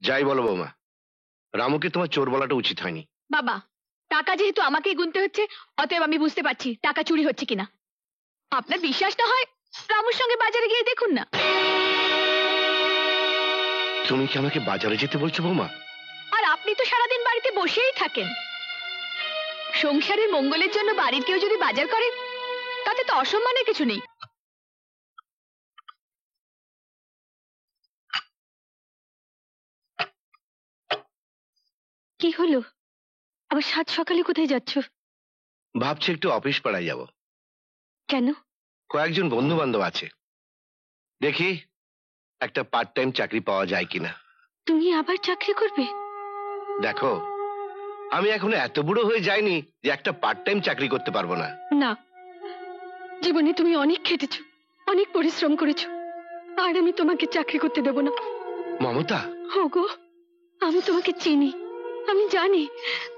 যাই বলো বৌমা, রামুকে তোমার চোর বলাটা উচিত হয়নি। বাবা, টাকা যেহেতু আমাকেই গুনতে হচ্ছে, অতএব আমি বুঝতে পারছি টাকা চুরি হচ্ছে কিনা। আপনার বিশ্বাস না হয় রামুর সঙ্গে বাজারে গিয়ে দেখুন না। তুমি কি আমাকে বাজারে যেতে বলছো বৌমা? আর আপনি তো সারাদিন বাড়িতে বসেই থাকেন। সংসারের মঙ্গলের জন্য বাড়ির কেউ যদি বাজার করে, তাতে তো অসম্মানের কিছু নেই। কি হলো? আবার সাত সকালে কোথায় যাচ্ছ? ভাবছি একটু অফিস পাড়ায় যাব। কেন? কয়েকজন বন্ধু বান্ধব আছে, দেখি একটা পার্ট টাইম চাকরি পাওয়া যায় কিনা। তুমি আবার চাকরি করবে? দেখো, আমি এখনো এত বুড়ো হয়ে যাইনি যে একটা পার্ট টাইম চাকরি করতে পারবো না। না, জীবনে তুমি অনেক খেটেছো, অনেক পরিশ্রম করেছো, আর আমি তোমাকে চাকরি করতে দেব না। মমতা, ওগো, আমি তোমাকে চিনি, আমি জানি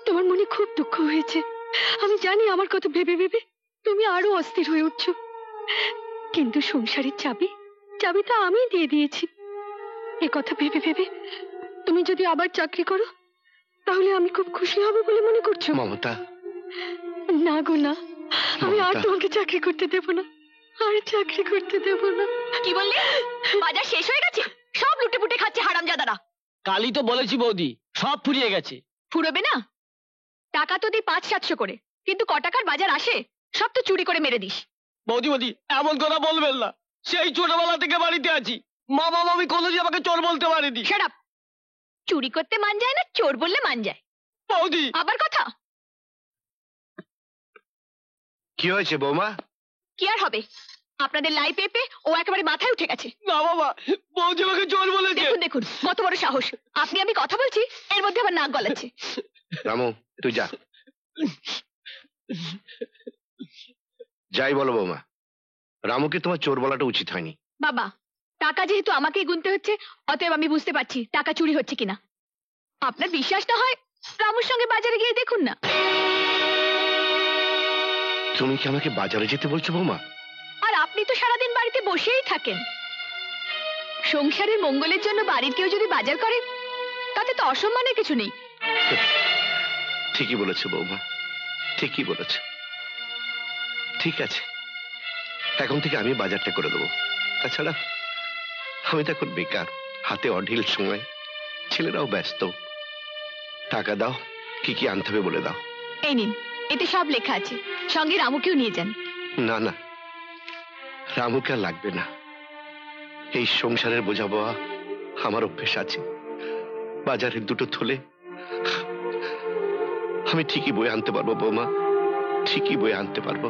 তোমার মনে খুব দুঃখ হয়েছে। আমি জানি আমার কথা ভেবে ভেবে তুমি আরো অস্থির হয়ে উঠছো, কিন্তু সংসারের চাবিটা আমি দিয়ে দিয়েছি। এ কথা ভেবে ভেবে তুমি যদি আবার চাকরি করো, তাহলে আমি খুব খুশি হব বলে মনে করছো? মমতা, না গো না, আমি আর তোমাকে চাকরি করতে দেব না, আর চাকরি করতে দেব না। কি বললি? বাজার শেষ হয়ে গেছে? সব লুটে পুটে খাচ্ছে হারামজাদারা। কালই তো বলেছি বৌদি, সব ফুরিয়ে গেছে। ফুরবে না? টাকা তো দিই 500-700 করে, কিন্তু ক টাকার বাজার আসে? সব তো চুরি করে মেরে দিস। বৌদি বৌদি, এমন কথা বলবেন না। সেই ছোটবেলা থেকে বাড়িতে আছি, মা বাবা আমি কোনোদিন আমাকে চোর বলতে পারিনি। Shut up! চুরি করতে মান যায় না, চোর বললে মান যায়। বৌদি, আবার কথা? কি হয়েছে বৌমা? কি আর হবে, আপনাদের লাই পেপে ও একেবারে মাথায় উঠে গেছে। না বাবা, বৌদি আমাকে চোর বলেছে। দেখুন দেখুন, কত বড় সাহস! আপনি আমি কথা বলছি, এর মধ্যে আবার নাক গলাচ্ছে। রামু, তুই যা। যাই বলো বৌমা, রামুকে তোমার চোর বলাটা উচিত হয়নি। বাবা, টাকা যেহেতু আমাকেই গুনতে হচ্ছে, অতএব আমি বুঝতে পারছি টাকা চুরি হচ্ছে কিনা। আপনার বিশ্বাস না হয় রামুর সঙ্গে বাজারে গিয়ে দেখুন না। তুমি কি আমাকে বাজারে যেতে বলছো বৌমা? আর আপনি তো সারাদিন বাড়িতে বসেই থাকেন। সংসারের মঙ্গলের জন্য বাড়ির কেউ যদি বাজার করে, তাতে তো অসম্মানের কিছু নেই। ঠিকই বলেছো বৌমা, ঠিকই বলেছো। ঠিক আছে, এখন থেকে আমি বাজারটা করে দেবো। তাছাড়া আমি তো এখন বেকার, হাতে অঢিল সময়, ছেলেরাও ব্যস্ত। টাকা দাও, কি কি আনতে হবে বলে দাও। এই নিন, এতে সব লেখা আছে, সঙ্গে রামুকেও নিয়ে যান। না না, রামুকে আর লাগবে না। এই সংসারের বোঝা বওয়া আমার অভ্যেস আছে। বাজারের দুটো থলে আমি ঠিকই বয়ে আনতে পারবো বৌমা, ঠিকই বয়ে আনতে পারবো।